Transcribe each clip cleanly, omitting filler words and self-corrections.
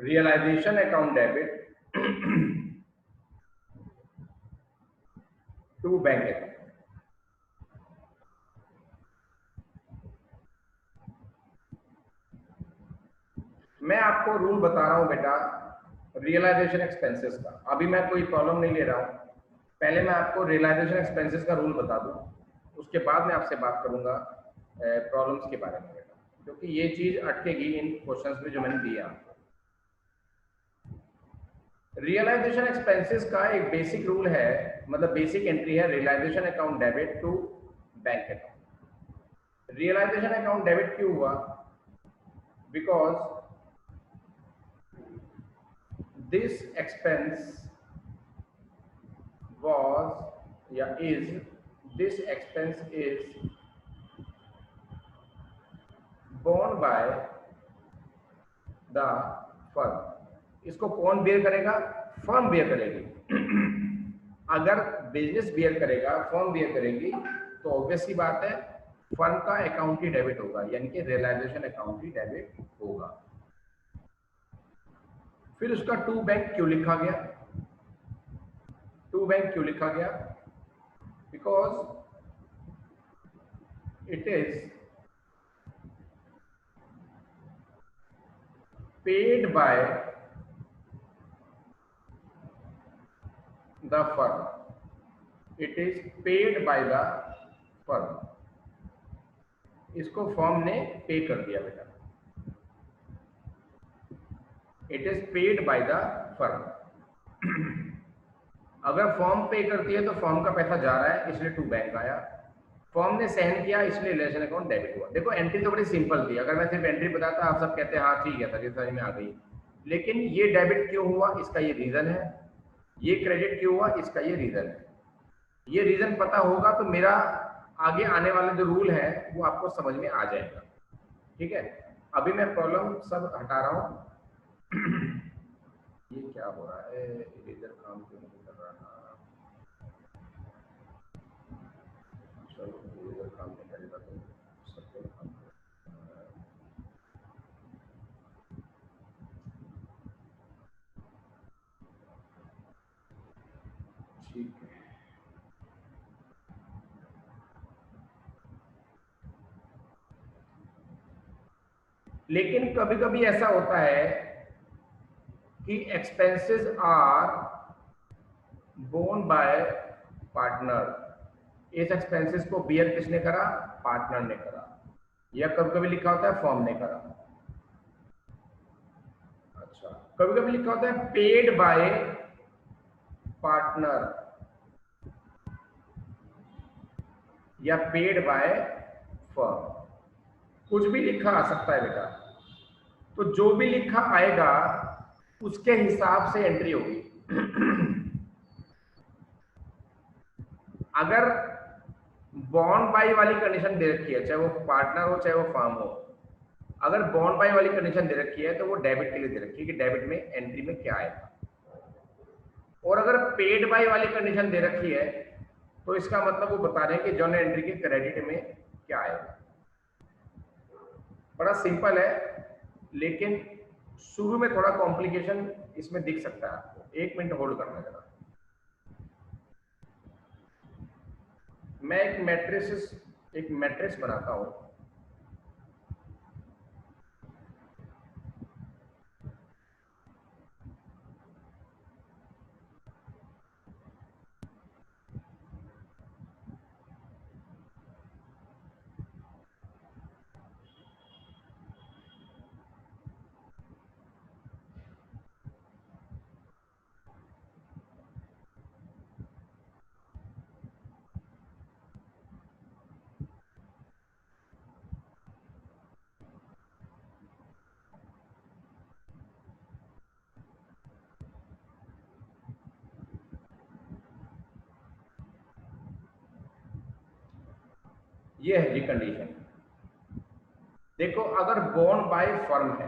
Realisation account debit to bank account. मैं आपको rule बता रहा हूं बेटा रियलाइजेशन एक्सपेंसेस का। अभी मैं कोई प्रॉब्लम नहीं ले रहा हूं, पहले मैं आपको रियलाइजेशन एक्सपेंसेस का रूल बता दूं, उसके बाद मैं आपसे बात करूंगा प्रॉब्लम्स के बारे में बेटा, क्योंकि ये चीज अटकेगी इन क्वेश्चंस में जो मैंने दिया आपको। रियलाइजेशन एक्सपेंसेस का एक बेसिक रूल है, मतलब बेसिक एंट्री है realisation account debit to bank account. Realisation account debit क्यों हुआ? Because this expense was is this expense is borne by the firm। इसको कौन बेयर करेगा? फर्म बेयर करेगी। अगर बिजनेस बेयर करेगा, फर्म बेयर करेगी, तो ऑब्वियस सी बात है फर्म का अकाउंट ही डेबिट होगा, यानी कि रियलाइजेशन अकाउंट ही डेबिट होगा। फिर उसका टू बैंक क्यों लिखा गया? टू बैंक क्यों लिखा गया? Because it is paid by the firm। it is paid by the firm। इसको फर्म ने पे कर दिया बेटा। it is paid by the firm। अगर फर्म पे करती है तो फर्म का पैसा जा रहा है, इसलिए टू बैंक आया। फर्म ने सहन किया, इसलिए रिलेशन अकाउंट डेबिट हुआ। देखो एंट्री तो बड़ी सिंपल थी, अगर मैं सिर्फ एंट्री बताता आप सब कहते हैं हाँ ठीक है सर, ये समझ में आ गई। लेकिन ये डेबिट क्यों हुआ, इसका ये रीजन है। ये क्रेडिट क्यों हुआ, इसका ये रीजन है। ये रीजन पता होगा तो मेरा आगे आने वाला जो रूल है वो आपको समझ में आ जाएगा। ठीक है, अभी मैं प्रॉब्लम सब हटा रहा हूं। ये क्या हो रहा है, इरेजर काम क्यों नहीं कर रहा? चलो इरेजर काम नहीं करेगा तो सबको काम ठीक है। लेकिन कभी कभी ऐसा होता है कि expenses are borne by partner. इस एक्सपेंसेस को बियर किसने करा? पार्टनर ने करा, या कभी कभी लिखा होता है फर्म ने करा। अच्छा, कभी कभी लिखा होता है पेड बाय पार्टनर या पेड बाय फर्म, कुछ भी लिखा आ सकता है बेटा। तो जो भी लिखा आएगा उसके हिसाब से एंट्री होगी। अगर बॉन्ड बाई वाली कंडीशन दे रखी है, चाहे वो पार्टनर हो चाहे वो फर्म हो, अगर बॉन्ड बाई वाली कंडीशन दे रखी है तो वो डेबिट के लिए दे रखी है कि डेबिट में एंट्री में क्या आएगा। और अगर पेड बाई वाली कंडीशन दे रखी है तो इसका मतलब वो बता रहे हैं कि जर्नल एंट्री के क्रेडिट में क्या आएगा। बड़ा सिंपल है, लेकिन शुरू में थोड़ा कॉम्प्लिकेशन इसमें दिख सकता है आपको। एक मिनट होल्ड करना जरा, मैं एक मैट्रिक्स बनाता हूं। ये है जी कंडीशन। देखो अगर बॉन्ड बाय फर्म है,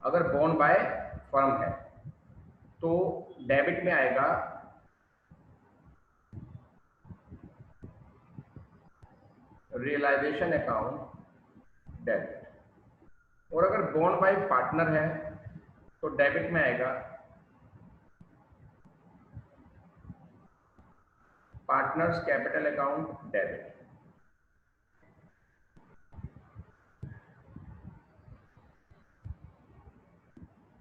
अगर बॉन्ड बाय फर्म है तो डेबिट में आएगा रियलाइजेशन अकाउंट डेबिट। और अगर बॉन्ड बाय पार्टनर है तो डेबिट में आएगा पार्टनर्स कैपिटल अकाउंट डेबिट।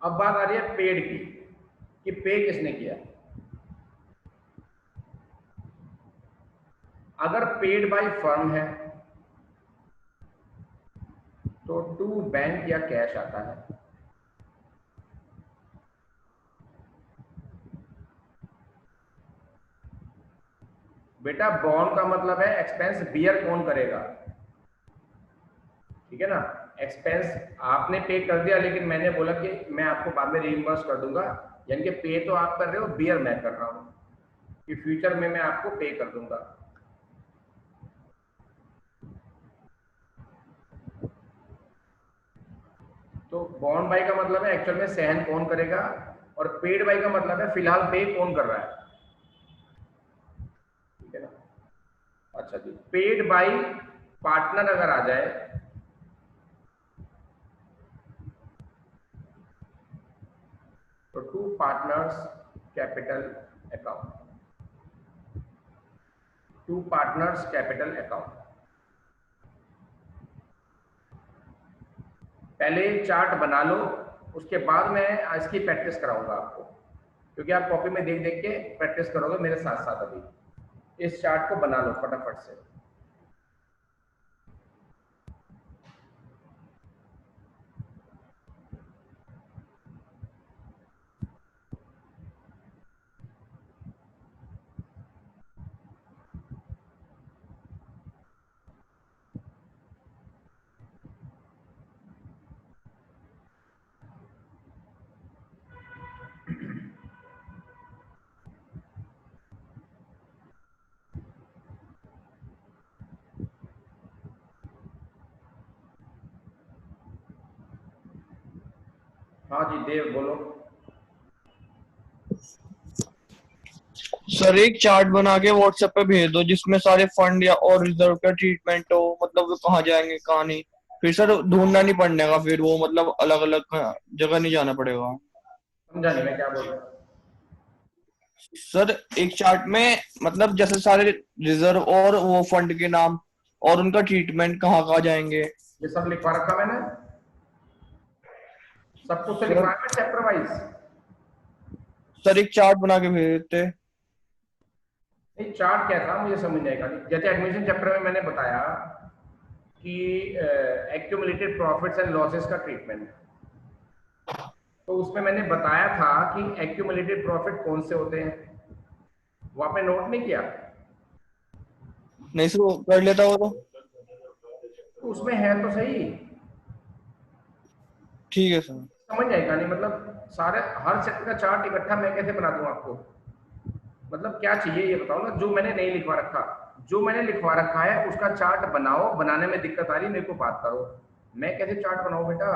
अब बात आ रही है पेड की, कि पे किसने किया। अगर पेड बाय फर्म है तो टू बैंक या कैश आता है। बेटा बॉन्ड का मतलब है एक्सपेंस बियर कौन करेगा, ठीक है ना। एक्सपेंस आपने पे कर दिया, लेकिन मैंने बोला कि मैं आपको बाद में रीइंबर्स कर दूंगा, यानी कि पे तो आप कर रहे हो, बियर मैं कर रहा हूं कि फ्यूचर में मैं आपको पे कर दूंगा। तो बॉन्ड बाई का मतलब है एक्चुअल में सहन कौन करेगा, और पेड बाई का मतलब है फिलहाल पे कौन कर रहा है, ठीक है ना। अच्छा जी, पेड बाई पार्टनर अगर आ जाए तो to partners capital account, to partners capital account. पहले चार्ट बना लो, उसके बाद मैं इसकी प्रैक्टिस कराऊंगा आपको, क्योंकि आप कॉपी में देख देख के प्रैक्टिस करोगे मेरे साथ साथ। अभी इस चार्ट को बना लो फटाफट से। हाँ जी देव बोलो। सर एक चार्ट बना के व्हाट्सएप पे भेज दो जिसमें सारे फंड या और रिजर्व का ट्रीटमेंट हो, मतलब वो कहाँ जाएंगे कहाँ नहीं। फिर सर ढूंढना नहीं पड़ने का, फिर वो मतलब अलग अलग जगह नहीं जाना पड़ेगा। समझा नहीं मैं क्या बोल रहा हूँ। सर एक चार्ट में मतलब जैसे सारे रिजर्व और वो फंड के नाम और उनका ट्रीटमेंट कहाँ कहाँ जाएंगे। ये सब लिखवा रखा मैंने, सब कुछ तो सर लिखवा है चैप्टर वाइज। सर एक चार्ट बना के भेज देते। नहीं चार्ट क्या था मुझे समझ नहीं आएगा। जैसे एडमिशन चैप्टर में मैंने बताया कि एक्यूमुलेटेड प्रॉफिट्स एंड लॉसेस का ट्रीटमेंट, तो उसमें मैंने बताया था कि एक्यूमुलेटेड प्रॉफिट कौन से होते हैं, वो आपने नोट नहीं किया। नहीं सर वो कर लेता वो तो। तो उसमें है तो सही, ठीक है सर। समझ आएगा नहीं मतलब सारे हर सेक्टर का चार्ट इकट्ठा मैं कैसे बना दूं आपको, मतलब क्या चाहिए ये बताओ ना। जो मैंने नहीं लिखवा रखा, जो मैंने लिखवा रखा है उसका चार्ट बनाओ, बनाने में दिक्कत आ रही मेरे को बात करो। मैं कैसे चार्ट बनाऊं बेटा,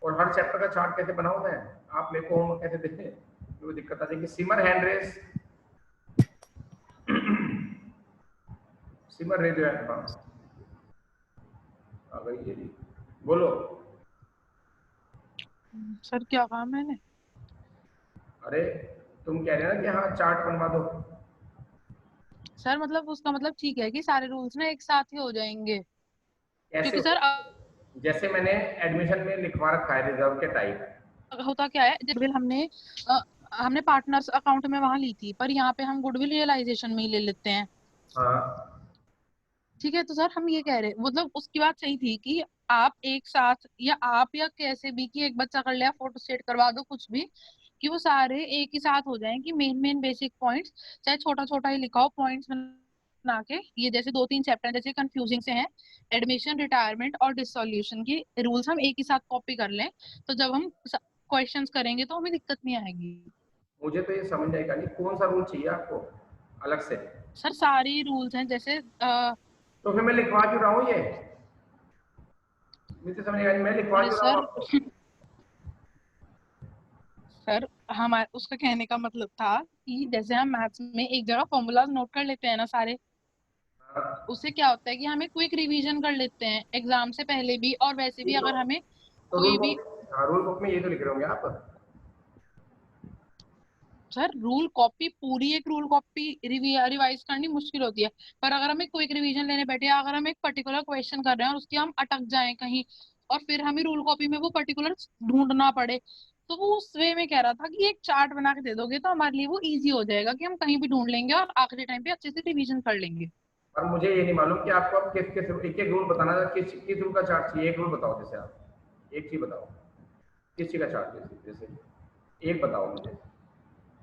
और हर चैप्टर का चार्ट कैसे बनाऊं मैं, आप मेरे को होमवर्क कैसे देते, मेरे को दिक्कत आ जाएगी। सिमर हैंड रेस, सिमर रेज है, हाँ आ गई ये जी, बोलो। सर क्या कहा मैंने? अरे तुम कह रहे हो ना कि हाँ चार्ट बनवा दो। सर मतलब उसका मतलब ठीक है कि सारे रूल्स ना एक साथ ही हो जाएंगे, कैसे क्योंकि हो, सर जैसे मैंने एडमिशन में लिखवा रखा है रिजर्व के टाइप। होता क्या है, गुडविल अ, हमने पार्टनर्स अकाउंट में वहां ली थी, पर यहाँ पे हम गुडविल रियलाइजेशन में ही ले लेते हैं। हाँ ठीक है, तो सर हम ये कह रहे, मतलब उसकी बात सही थी कि आप एक साथ या आप या कैसे भी कि एक बच्चा कर लिया, फोटो स्टेट करवा दो कुछ भी, कि वो सारे एक ही साथ हो जाएं, कि मेन मेन बेसिक पॉइंट्स, चाहे छोटा छोटा ही लिखा हो पॉइंट्स बना के। ये जैसे दो तीन चैप्टर जैसे कंफ्यूजिंग से हैं, एडमिशन, रिटायरमेंट और डिसोल्यूशन की रूल्स हम एक ही साथ कॉपी कर लें, तो जब हम क्वेश्चंस करेंगे तो हमें दिक्कत नहीं आएगी। मुझे तो ये समझ आएगा नहीं कौन सा रूल चाहिए आपको अलग से। सर सारी रूल्स हैं, जैसे तो फिर मैं लिखवा क्यों रहा हूँ ये, मुझे समझ आएगा नहीं, मैं लिखवा अरे क्यों रहा हूँ सर आपको। सर हमारे उसका कहने का मतलब था कि जैसे हम मैथ्स में एक जगह फॉर्मूलाज नोट कर लेते हैं ना सारे, हाँ, उससे क्या होता है कि हमें क्विक रिवीजन कर लेते हैं एग्जाम से पहले भी, और वैसे भी ठीक तो अगर हमें तो रूल कोई भी। हाँ, रूल बुक में ये तो लिख रहे होंगे आप। सर रूल कॉपी, पूरी एक रूल कॉपी रिवाइज करनी मुश्किल होती है, पर अगर हम एक क्विक रिवीजन लेने बैठे, अगर हम एक पर्टिकुलर क्वेश्चन कर रहे हैं और उसके हम अटक जाएं कहीं, और फिर हमें रूल कॉपी में वो पर्टिकुलर ढूंढना पड़े, तो वो उस वे में कह रहा था कि एक चार्ट बना के दे दोगे तो हमारे लिए वो इजी हो जाएगा कि हम कहीं भी ढूंढ लेंगे और आखिरी टाइम पे अच्छे से रिवीजन कर लेंगे। और मुझे ये नहीं मालूम कि आपको अब किस किस एक एक रूल बताना था, किस किस रूल का चार्ट चाहिए, एक रूल बताओ। जैसे आप एक चीज बताओ, किस चीज का चार्ट चाहिए, जैसे एक बताओ मुझे।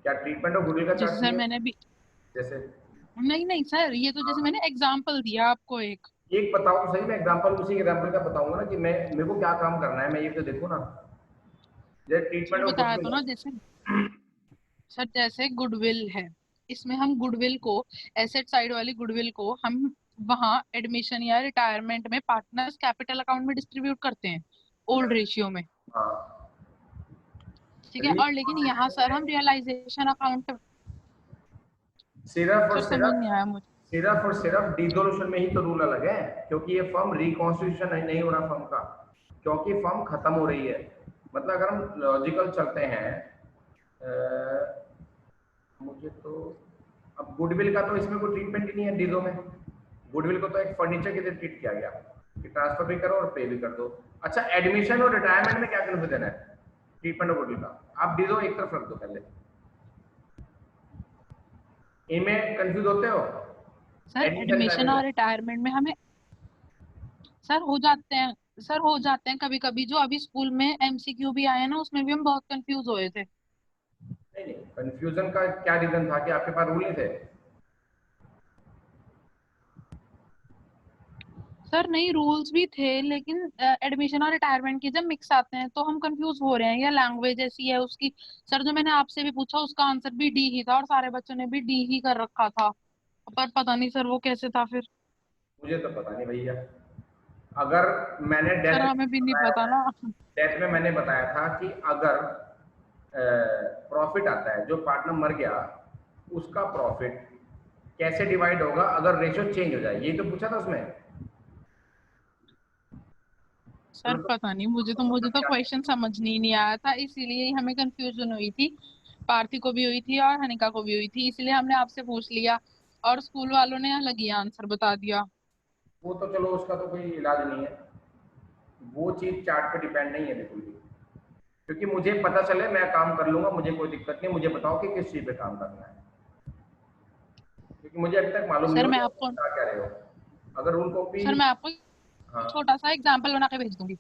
क्या ट्रीटमेंट और गुडविल का जैसे चार्ट सर चाहिए? मैंने भी, जैसे नहीं नहीं सर, ये तो जैसे मैंने एग्जाम्पल दिया आपको एक। एक बताओ तो सही, मैं एग्जांपल उसी एग्जांपल का बताऊंगा ना कि मैं मेरे को क्या काम करना है, मैं ये तो देखो ना। जैसे ट्रीटमेंट सर और बताया तो गुडविल ना, है। जैसे सर जैसे गुडविल है, इसमें हम गुडविल को, एसेट साइड वाली गुडविल को हम वहाँ एडमिशन या रिटायरमेंट में पार्टनर्स कैपिटल अकाउंट में डिस्ट्रीब्यूट करते हैं ओल्ड रेशियो में। हाँ, ठीक है, और लेकिन यहाँ सर हम रियलाइजेशन अकाउंट, सिर्फ और सर समझ सिर्फ नहीं आया मुझे। सिर्फ और सिर्फ डिसोल्यूशन में ही तो रूल अलग है, क्योंकि ये फर्म रिकॉन्स्टिट्यूशन नहीं हो रहा फर्म का, क्योंकि फर्म खत्म हो रही है। मतलब अगर हम लॉजिकल चलते हैं, मुझे तो अब गुडविल का तो इसमें कोई ट्रीटमेंट ही नहीं है डीजो में। गुडविल को तो एक फर्नीचर की तरह ट्रीट किया गया कि ट्रांसफर भी करो और पे भी कर दो। अच्छा, एडमिशन और रिटायरमेंट में क्या कन्फ्यूजन है ट्रीटमेंट और गुडविल का? आप डीजो एक तरफ रख दो पहले, इनमें कंफ्यूज होते हो सर एडमिशन एडमिशन रिटायरमेंट और में? रिटायरमेंट में हमें, सर हो जाते हैं, सर हो जाते हैं कभी कभी। जो अभी स्कूल में एमसीक्यू भी आए ना, उसमें भी हम बहुत कंफ्यूज हुए थे। नहीं नहीं, कंफ्यूजन का क्या रीजन था कि आपके पास रूल नहीं थे? सर नहीं, रूल्स भी थे, लेकिन एडमिशन और रिटायरमेंट के जब मिक्स आते हैं तो हम कंफ्यूज हो रहे हैं, या लैंग्वेज ऐसी है उसकी। सर जो मैंने आपसे भी पूछा उसका आंसर भी डी ही था, और सारे बच्चों ने भी डी ही कर रखा था, पर पता नहीं सर वो कैसे था फिर। मुझे तो पता नहीं भैया। अगर मैंने सर डेथ हमें भी नहीं बताया पता है, ना। डेथ में मैंने बताया था कि अगर प्रॉफिट आता है, जो पार्टनर मर गया उसका प्रॉफिट कैसे डिवाइड होगा अगर रेशियो चेंज हो जाए, ये तो पूछा था उसमें। सर पता नहीं, मुझे तो तो क्वेश्चन समझ नहीं आया था, इसीलिए ही हमें कंफ्यूजन हुई थी। पार्थी को भी हुई थी और हनिका को भी हुई थी, इसलिए हमने आपसे पूछ लिया, और स्कूल वालों ने अलग ही आंसर बता दिया। वो तो चलो, उसका तो कोई इलाज नहीं है, वो चीज चार्ट पे डिपेंड नहीं है बिल्कुल भी। क्योंकि मुझे पता चले मैं काम कर लूंगा, मुझे कोई दिक्कत नहीं, मुझे बताओ कि किस चीज पे काम करना है, क्योंकि मुझे अभी तक मालूम नहीं सर हो मैं कि आप आपको बता क्या रहे हो। अगर रूल कॉपी, सर मैं आपको हाँ, छोटा सा एग्जाम्पल बना के भेज दूंगी।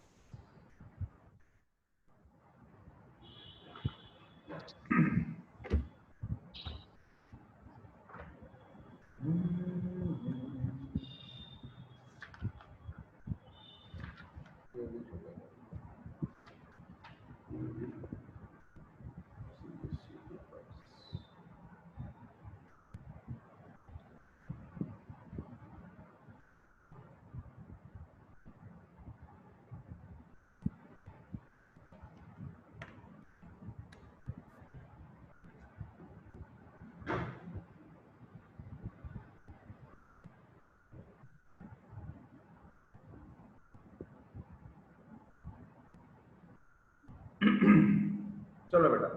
चलो बेटा,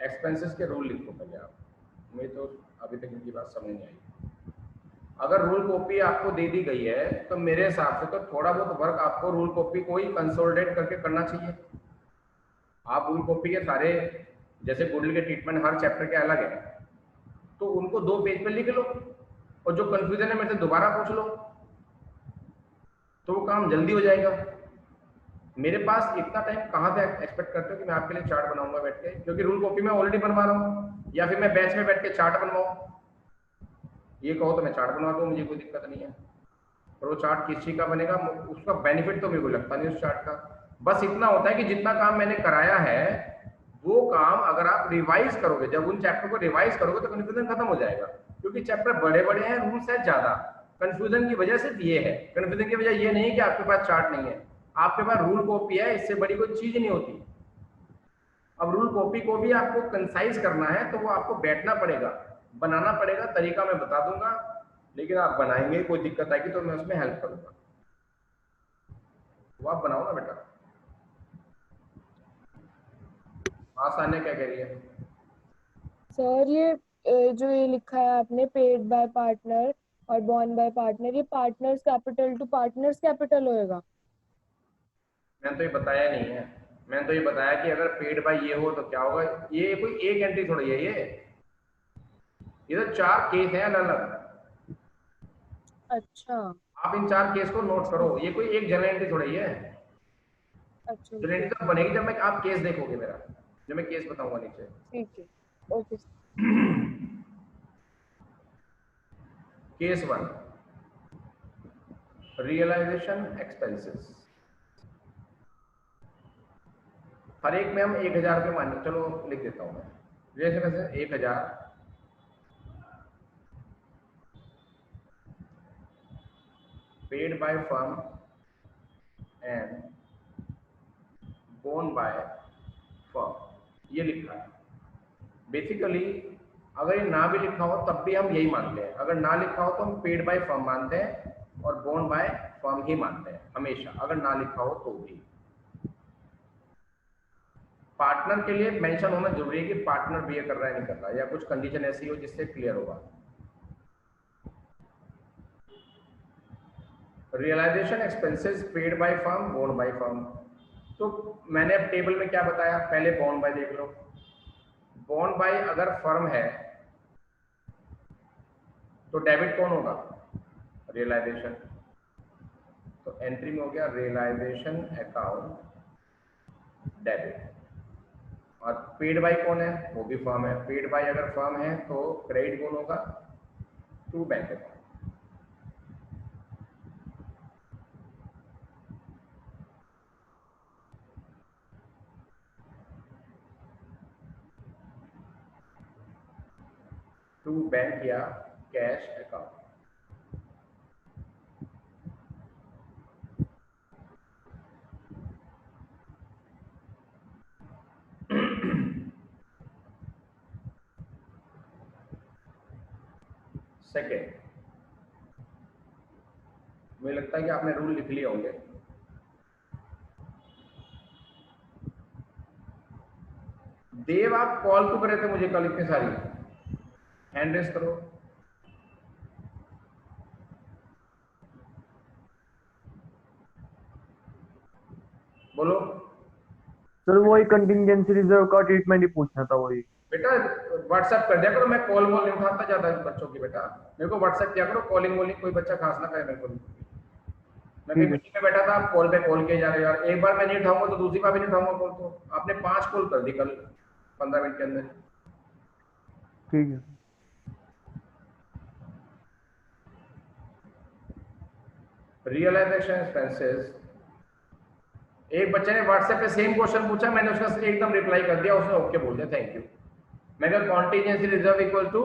एक्सपेंसेस के रूल लिखो पहले आप। मुझे तो अभी तक इनकी बात समझ नहीं आई। अगर रूल कॉपी आपको दे दी गई है तो मेरे हिसाब से तो थोड़ा बहुत वर्क आपको रूल कॉपी को ही कंसोलिडेट करके करना चाहिए। आप रूल कॉपी के सारे, जैसे गुडविल के ट्रीटमेंट हर चैप्टर के अलग है, तो उनको 2 पेज पे लिख लो, और जो कंफ्यूजन है मेरे से दोबारा पूछ लो, तो वो काम जल्दी हो जाएगा। मेरे पास इतना टाइम कहाँ से एक्सपेक्ट करते हो कि मैं आपके लिए चार्ट बनाऊंगा बैठ के, क्योंकि रूल कॉपी में ऑलरेडी बनवा रहा हूँ, या फिर मैं बेंच में बैठ के चार्ट बनवाऊँ? ये कहो तो मैं चार्ट बनवा दूँ, मुझे कोई दिक्कत नहीं है। और वो चार्ट किस चीज का बनेगा, उसका बेनिफिट तो मेरे को लगता नहीं उस चार्ट का। बस इतना होता है कि जितना काम मैंने कराया है वो काम अगर आप रिवाइज करोगे, जब उन चैप्टर को रिवाइज करोगे तो कंफ्यूजन खत्म हो जाएगा, क्योंकि चैप्टर बड़े बड़े हैं, रूल्स है ज्यादा। कंफ्यूजन की वजह सिर्फ ये है, कंफ्यूजन की वजह ये नहीं है कि आपके पास चार्ट नहीं है, आपके पास रूल कॉपी है, इससे बड़ी कोई चीज नहीं होती। अब रूल कॉपी को भी आपको कंसाइज करना है तो वो आपको बैठना पड़ेगा, बनाना पड़ेगा, तरीका मैं बता दूंगा, लेकिन आप बनाएंगे, कोई दिक्कत आएगी तो मैं उसमें हेल्प करूंगा। वो आप बनाओ ना बेटा। हाँ सान्या क्या कह रही है? सर ये जो ये लिखा है आपने, पेड बाय पार्टनर और बॉर्न बाय पार्टनर, ये partners capital to partners capital होएगा? मैंने तो ये बताया नहीं है। मैंने तो ये बताया कि अगर पेड बाय ये हो तो क्या होगा। ये कोई एक एंट्री थोड़ी है, ये तो 4 केस हैं अलग अलग। अच्छा आप इन 4 केस को नोट करो, ये कोई एक जनरल एंट्री थोड़ी है। अच्छा जनरल एंट्री तब बनेगी जब मैं आप केस देखोगे मेरा, जब मैं केस बताऊंगा नीचे। ठीक है, ओके। Case 1, realisation expenses. हर एक में हम 1000 रुपये मान, चलो लिख देता हूं मैं। Realisation 1000 paid by firm and borne by firm, ये लिखा है। बेसिकली अगर ये ना भी लिखा हो तब भी हम यही मानते हैं। अगर ना लिखा हो तो हम पेड बाय फर्म मानते हैं और बोर्न बाय फर्म ही मानते हैं हमेशा, अगर ना लिखा हो तो भी। पार्टनर के लिए मेंशन होना जरूरी है कि पार्टनर बीए कर रहा है नहीं कर रहा, या कुछ कंडीशन ऐसी हो जिससे क्लियर होगा। Realisation expenses paid by firm, borne by firm. तो मैंने अब टेबल में क्या बताया, पहले बोर्न बाय देख लो। बोर्न बाय अगर फर्म है तो डेबिट कौन होगा? रियलाइजेशन। तो एंट्री में हो गया रियलाइजेशन अकाउंट डेबिट। और पेड बाय कौन है? वो भी फर्म है। पेड बाय अगर फर्म है तो क्रेडिट कौन होगा? To bank account. To bank या कैश अकाउंट। सेकेंड, मुझे लगता है कि आपने रूल लिख लिए होंगे। देव आप कॉल क्यों कर रहे थे मुझे कल इतनी सारी? हैंड रेस करो। बोलो सर वही कंटिंजेंसी रिजर्व का ट्रीटमेंट ही पूछना था वही। बेटा, व्हाट्सएप कर दिया करो। मैं कॉल वॉल नहीं उठाता ज्यादा बच्चों की। बेटा मेरे को व्हाट्सएप किया करो, कॉलिंग वॉलिंग कोई बच्चा खास ना करे मेरे को। मैं कहीं मीटिंग में बैठा था, आप कॉल पे कॉल किए जा रहे हो यार। एक बार मैं नहीं उठाऊंगा तो दूसरी बार भी नहीं उठाऊंगा कॉल। तो आपने 5 कॉल कर दी कल 15 मिनट के अंदर। ठीक है। रियलाइजेशन एक्सपेंसेस, एक बच्चे ने व्हाट्सएप पे सेम क्वेश्चन पूछा, मैंने उसका एकदम रिप्लाई कर दिया, उसने ओके बोल दिया, थैंक यू। मैंने contingency reserve equal to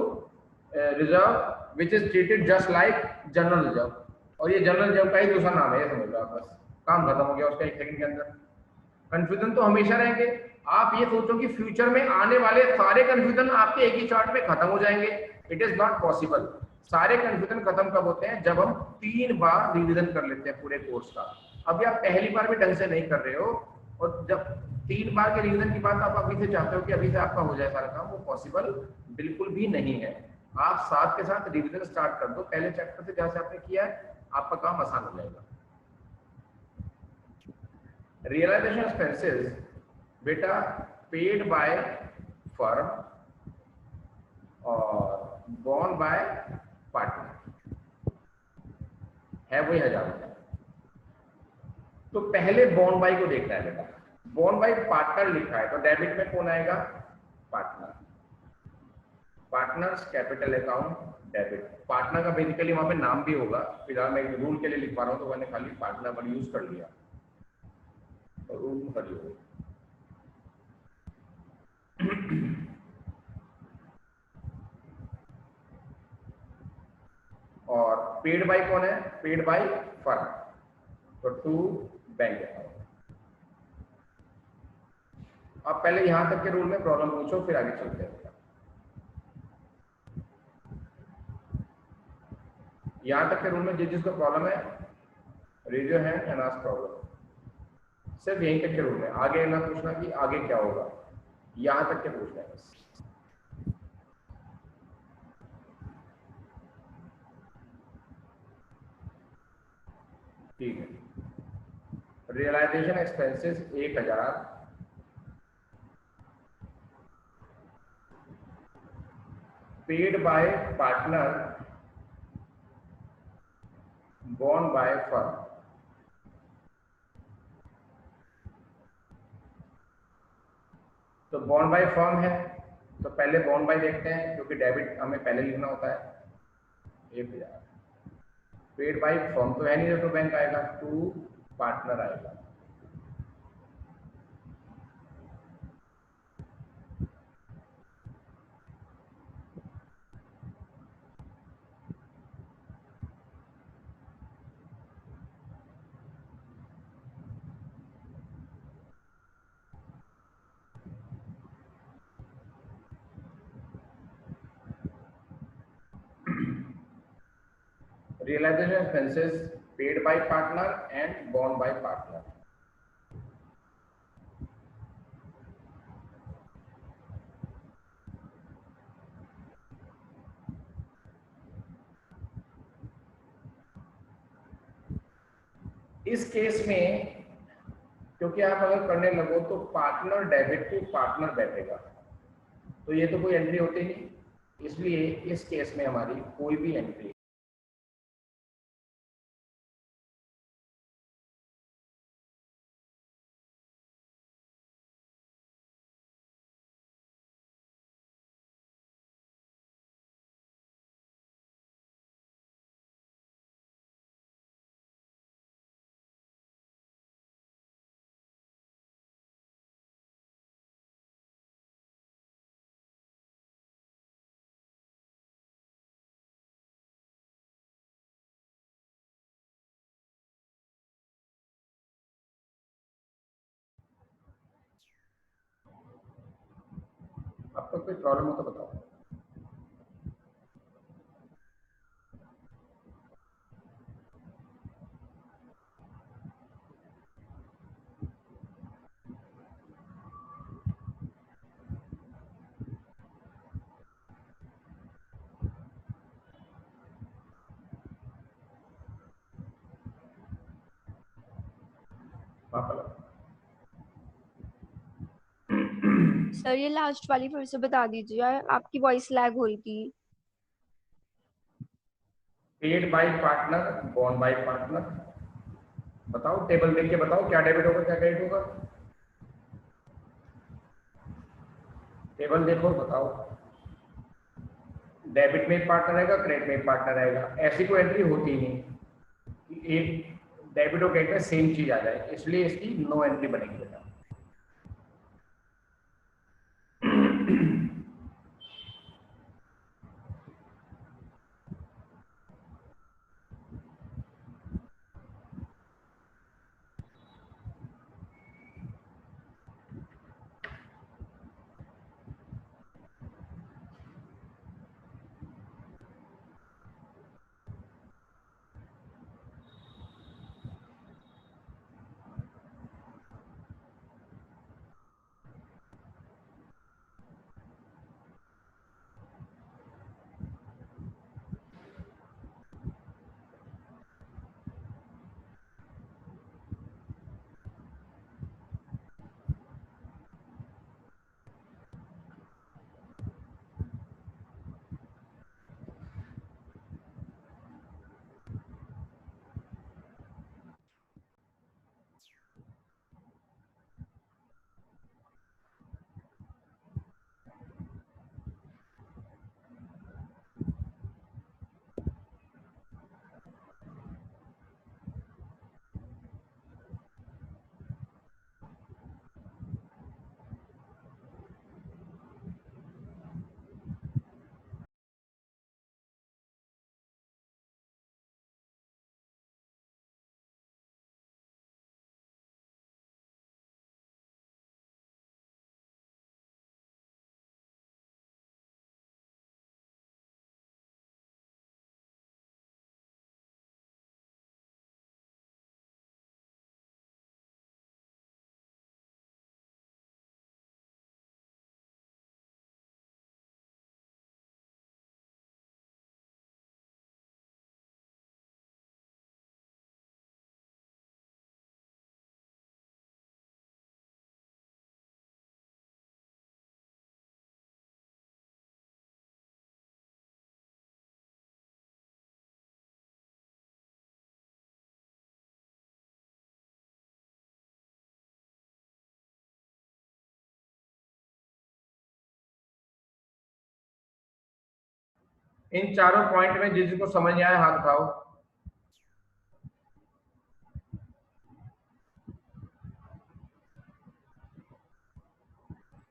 reserve which is treated just like general reserve. और ये जनरल रिजर्व का ही दूसरा नाम है, ये समझ लो आप। बस काम खत्म हो गया उसका 1 सेकंड के अंदर। कंफ्यूजन तो हमेशा रहेंगे। आप ये सोचो कि फ्यूचर में आने वाले सारे कंफ्यूजन आपके एक ही चार्ट में खत्म हो जाएंगे। It is not possible. सारे कंफ्यूजन खत्म कब होते हैं? जब हम 3 बार रिवीजन कर लेते हैं पूरे कोर्स का। अभी आप पहली बार भी ढंग से नहीं कर रहे हो, और जब 3 बार के रिवीजन की बात आप अभी से चाहते हो कि अभी से आपका हो जाए सारा काम, वो पॉसिबल बिल्कुल भी नहीं है। आप साथ के साथ रिवीजन स्टार्ट कर दो पहले चैप्टर से, जहां से आपने किया है, आपका काम आसान हो जाएगा। रियलाइजेशन एक्सपेंसेस बेटा पेड बाय फर्म और बोर्न बाय पार्टनर है, वही 1000 रुपया। तो पहले बोर्न बाय को देखना है बेटा। बोर्न बाय पार्टनर लिखा है तो डेबिट में कौन आएगा? Partner. Partners capital account debit. Partner का बेसिकली वहां पे नाम भी होगा, फिलहाल मैं रूल के लिए लिख पा रहा हूं तो मैंने खाली पार्टनर वर्ड यूज कर लिया और रूल कर लिया। और पेड बाय कौन है? पेड बाय फर्म, तो टू बैंक अकाउंट। अब पहले यहां तक के रूल में प्रॉब्लम पूछो, फिर आगे चलते हैं। यहां तक के रूल में जिसको प्रॉब्लम है raise your hand and ask problem. सिर्फ यहीं तक के रूल है, आगे ना पूछना कि आगे क्या होगा। यहां तक के पूछना है बस। ठीक है, realisation expenses 1000 paid by partner borne by firm. तो बॉर्न बाय फर्म है, तो पहले बॉर्न बाय देखते हैं क्योंकि डेबिट हमें पहले लिखना होता है। 1000 पेड बाय फर्म तो है नहीं, तो बैंक आएगा, टू पार्टनर आएगा। Realization expenses paid by partner and borne by partner. इस केस में क्योंकि आप अगर करने लगो तो पार्टनर डेबिट टू पार्टनर बैठेगा, तो ये तो कोई एंट्री होती नहीं, इसलिए इस केस में हमारी कोई भी एंट्री आपको कोई प्रॉब्लम हो तो बताओ। सर ये लास्ट वाली फिर से बता दीजिए, आपकी वॉइस लैग हो रही थी। Paid by partner borne by partner, बताओ टेबल देख के बताओ क्या डेबिट होगा क्या क्रेडिट होगा। टेबल देखो बताओ, डेबिट में एक पार्टनर रहेगा, क्रेडिट में एक पार्टनर रहेगा। ऐसी कोई एंट्री होती ही नहीं कि एक डेबिट और क्रेडिट में सेम चीज आ जाए, इसलिए इसकी नो एंट्री बनेगी बेटा। इन चारों पॉइंट में जिसको समझ में आया हाथ उठाओ।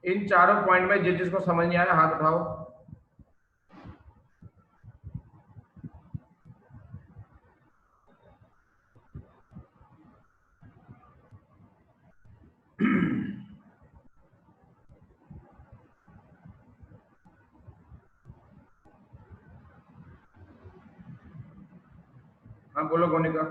इन चारों पॉइंट में जिसको समझ में आया हाथ उठाओ। हाँ बोलो गोनिका।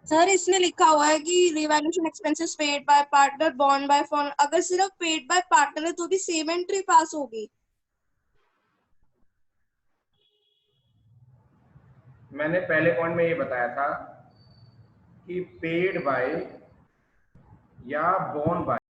सर इसमें लिखा हुआ है कि revaluation expenses paid by partner borne by firm, अगर सिर्फ पेड बाय पार्टनर है तो भी सेम एंट्री पास होगी। मैंने पहले पॉइंट में ये बताया था कि पेड बाय या बॉर्न बाय